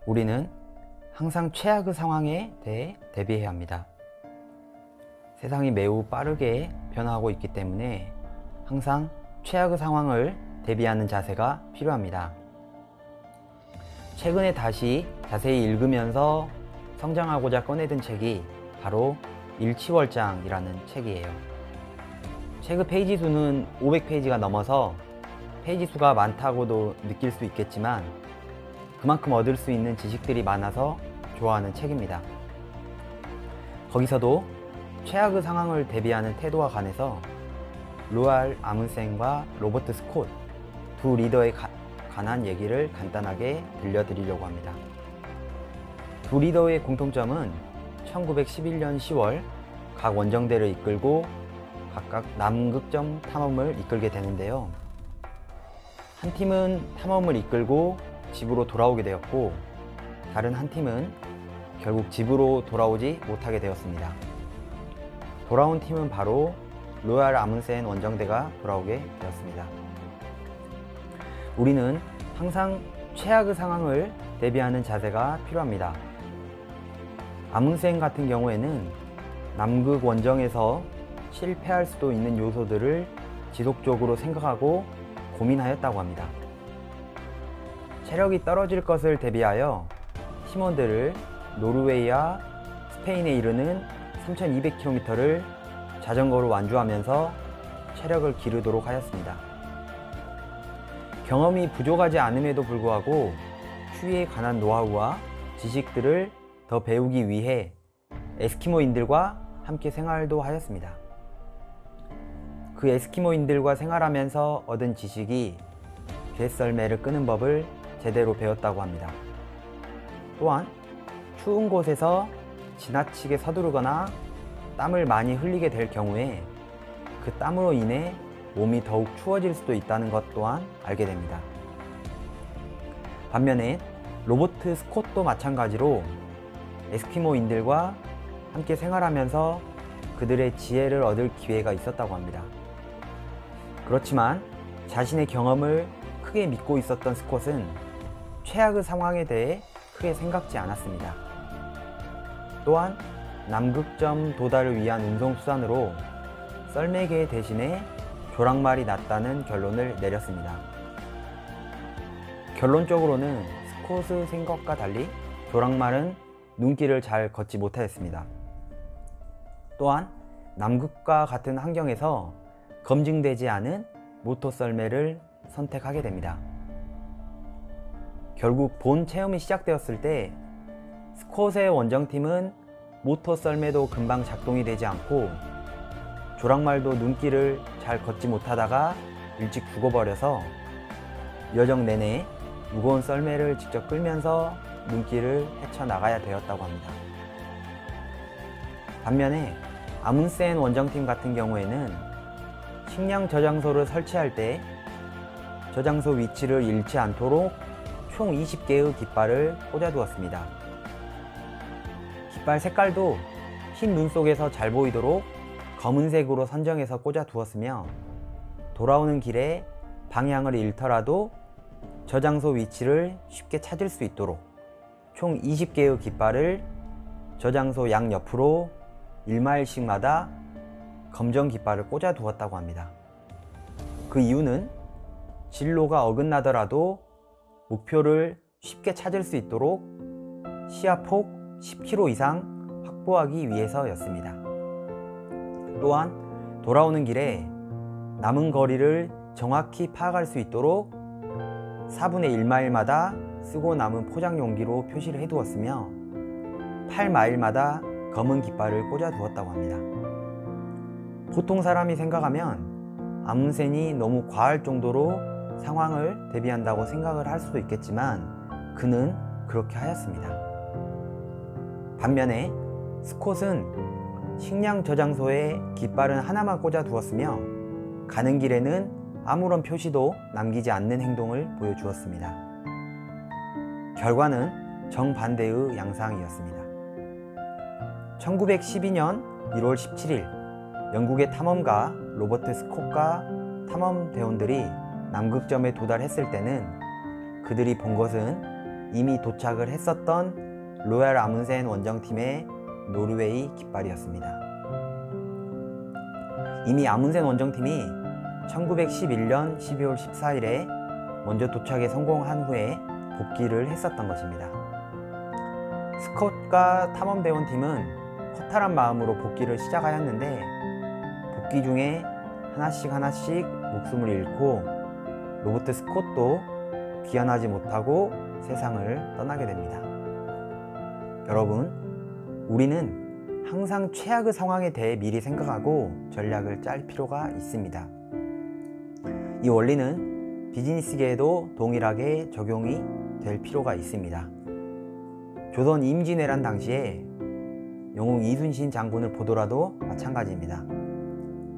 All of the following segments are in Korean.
우리는 항상 최악의 상황에 대해 대비해야 합니다. 세상이 매우 빠르게 변화하고 있기 때문에 항상 최악의 상황을 대비하는 자세가 필요합니다. 최근에 다시 자세히 읽으면서 성장하고자 꺼내든 책이 바로 일치월장이라는 책이에요. 책의 페이지 수는 500페이지가 넘어서 페이지 수가 많다고도 느낄 수 있겠지만 그만큼 얻을 수 있는 지식들이 많아서 좋아하는 책입니다. 거기서도 최악의 상황을 대비하는 태도와 관해서 로알 아문센과 로버트 스콧 두 리더에 관한 얘기를 간단하게 들려드리려고 합니다. 두 리더의 공통점은 1911년 10월 각 원정대를 이끌고 각각 남극점 탐험을 이끌게 되는데요. 한 팀은 탐험을 이끌고 집으로 돌아오게 되었고 다른 한 팀은 결국 집으로 돌아오지 못하게 되었습니다. 돌아온 팀은 바로 로얄 아문센 원정대가 돌아오게 되었습니다. 우리는 항상 최악의 상황을 대비하는 자세가 필요합니다. 아문센 같은 경우에는 남극 원정에서 실패할 수도 있는 요소들을 지속적으로 생각하고 고민하였다고 합니다. 체력이 떨어질 것을 대비하여 팀원들을 노르웨이와 스페인에 이르는 3200km를 자전거로 완주하면서 체력을 기르도록 하였습니다. 경험이 부족하지 않음에도 불구하고 추위에 관한 노하우와 지식들을 더 배우기 위해 에스키모인들과 함께 생활도 하였습니다. 그 에스키모인들과 생활하면서 얻은 지식이 갯썰매를 끄는 법을 제대로 배웠다고 합니다. 또한 추운 곳에서 지나치게 서두르거나 땀을 많이 흘리게 될 경우에 그 땀으로 인해 몸이 더욱 추워질 수도 있다는 것 또한 알게 됩니다. 반면에 로버트 스콧도 마찬가지로 에스키모인들과 함께 생활하면서 그들의 지혜를 얻을 기회가 있었다고 합니다. 그렇지만 자신의 경험을 크게 믿고 있었던 스콧은 최악의 상황에 대해 크게 생각지 않았습니다. 또한 남극점 도달을 위한 운송수단으로 썰매개 대신에 조랑말이 낫다는 결론을 내렸습니다. 결론적으로는 스콧의 생각과 달리 조랑말은 눈길을 잘 걷지 못하였습니다. 또한 남극과 같은 환경에서 검증되지 않은 모터 썰매를 선택하게 됩니다. 결국 본 체험이 시작되었을 때 스콧의 원정팀은 모터 썰매도 금방 작동이 되지 않고 조랑말도 눈길을 잘 걷지 못하다가 일찍 죽어버려서 여정 내내 무거운 썰매를 직접 끌면서 눈길을 헤쳐나가야 되었다고 합니다. 반면에 아문센 원정팀 같은 경우에는 식량 저장소를 설치할 때 저장소 위치를 잃지 않도록 총 20개의 깃발을 꽂아두었습니다. 깃발 색깔도 흰 눈 속에서 잘 보이도록 검은색으로 선정해서 꽂아두었으며 돌아오는 길에 방향을 잃더라도 저장소 위치를 쉽게 찾을 수 있도록 총 20개의 깃발을 저장소 양옆으로 1마일씩마다 검정 깃발을 꽂아두었다고 합니다. 그 이유는 진로가 어긋나더라도 목표를 쉽게 찾을 수 있도록 시야폭 10km 이상 확보하기 위해서였습니다. 또한 돌아오는 길에 남은 거리를 정확히 파악할 수 있도록 4분의 1마일마다 쓰고 남은 포장 용기로 표시를 해두었으며 8마일마다 검은 깃발을 꽂아두었다고 합니다. 보통 사람이 생각하면 아문센이 너무 과할 정도로 상황을 대비한다고 생각을 할 수도 있겠지만 그는 그렇게 하였습니다. 반면에 스콧은 식량 저장소에 깃발은 하나만 꽂아 두었으며 가는 길에는 아무런 표시도 남기지 않는 행동을 보여주었습니다. 결과는 정반대의 양상이었습니다. 1912년 1월 17일 영국의 탐험가 로버트 스콧과 탐험대원들이 남극점에 도달했을 때는 그들이 본 것은 이미 도착을 했었던 로얄 아문센 원정팀의 노르웨이 깃발이었습니다. 이미 아문센 원정팀이 1911년 12월 14일에 먼저 도착에 성공한 후에 복귀를 했었던 것입니다. 스콧과 탐험대원팀은 허탈한 마음으로 복귀를 시작하였는데 복귀 중에 하나씩 목숨을 잃고 로버트 스콧도 귀환하지 못하고 세상을 떠나게 됩니다. 여러분, 우리는 항상 최악의 상황에 대해 미리 생각하고 전략을 짤 필요가 있습니다. 이 원리는 비즈니스계에도 동일하게 적용이 될 필요가 있습니다. 조선 임진왜란 당시에 영웅 이순신 장군을 보더라도 마찬가지입니다.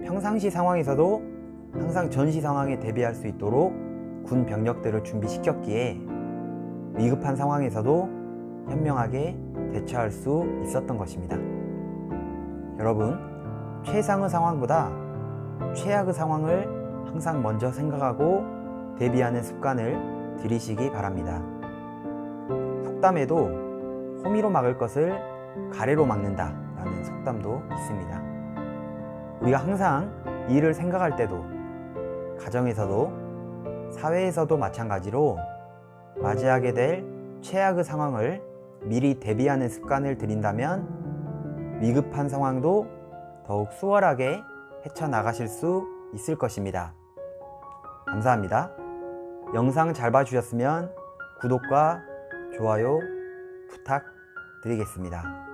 평상시 상황에서도 항상 전시 상황에 대비할 수 있도록 군 병력들을 준비시켰기에 위급한 상황에서도 현명하게 대처할 수 있었던 것입니다. 여러분, 최상의 상황보다 최악의 상황을 항상 먼저 생각하고 대비하는 습관을 들이시기 바랍니다. 속담에도 호미로 막을 것을 가래로 막는다 라는 속담도 있습니다. 우리가 항상 일을 생각할 때도 가정에서도 사회에서도 마찬가지로 맞이하게 될 최악의 상황을 미리 대비하는 습관을 들인다면 위급한 상황도 더욱 수월하게 헤쳐나가실 수 있을 것입니다. 감사합니다. 영상 잘 봐주셨으면 구독과 좋아요 부탁드리겠습니다.